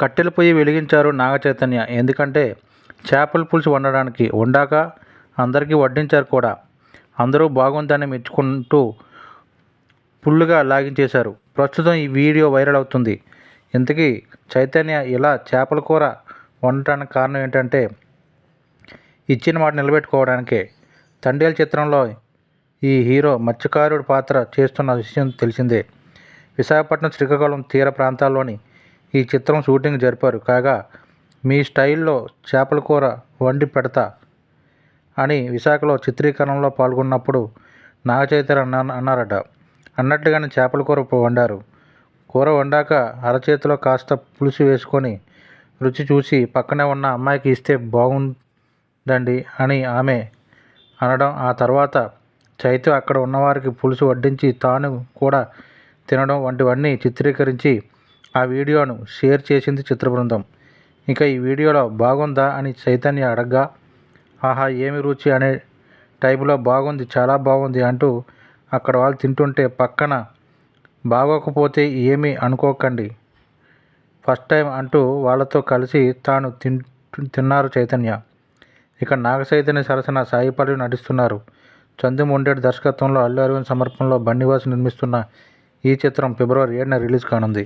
కట్టెల పొయ్యి వెలిగించారు నాగచైతన్య. ఎందుకంటే చేపల పులుసు వండడానికి. వండాక అందరికీ వడ్డించారు కూడా. అందరూ బాగుందని మెచ్చుకుంటూ ఫుల్లుగా లాగించేశారు. ప్రస్తుతం ఈ వీడియో వైరల్ అవుతుంది. ఇంతకీ చైతన్య ఇలా చేపల కూర వండటానికి కారణం ఏంటంటే ఇచ్చిన మాట నిలబెట్టుకోవడానికే. తండేల్ చిత్రంలో ఈ హీరో మత్స్యకారుడి పాత్ర చేస్తున్న విషయం తెలిసిందే. విశాఖపట్నం, శ్రీకాకుళం తీర ప్రాంతాల్లోని ఈ చిత్రం షూటింగ్ జరిపారు. కాగా మీ స్టైల్లో చేపల కూర వండి పెడతా అని విశాఖలో చిత్రీకరణలో పాల్గొన్నప్పుడు నాగచైతన్య అన్నారట. అన్నట్లుగానే చేపల కూర వండారు. కూర వండాక అరచేతిలో కాస్త పులుసు వేసుకొని రుచి చూసి పక్కనే ఉన్న అమ్మాయికి ఇస్తే బాగుందండి అని ఆమె అనడం, ఆ తర్వాత చైతు అక్కడ ఉన్నవారికి పులుసు వడ్డించి తాను కూడా తినడం వంటివన్నీ చిత్రీకరించి ఆ వీడియోను షేర్ చేసింది చిత్ర బృందం. ఇక ఈ వీడియోలో బాగుందా అని చైతన్య అడగ్గా, ఆహా ఏమి రుచి అనే టైపులో బాగుంది, చాలా బాగుంది అంటూ అక్కడ వాళ్ళు తింటుంటే పక్కన బాగోకపోతే ఏమీ అనుకోకండి, ఫస్ట్ టైం అంటూ వాళ్ళతో కలిసి తాను తిన్నారు చైతన్య. ఇక నాగ చైతన్య సరసన సాయి పల్లవి నటిస్తున్నారు. చందు మొండేటి దర్శకత్వంలో అల్లు అరవింద్ సమర్పణలో బన్నీవాసు నిర్మిస్తున్న ఈ చిత్రం ఫిబ్రవరి 7న రిలీజ్ కానుంది.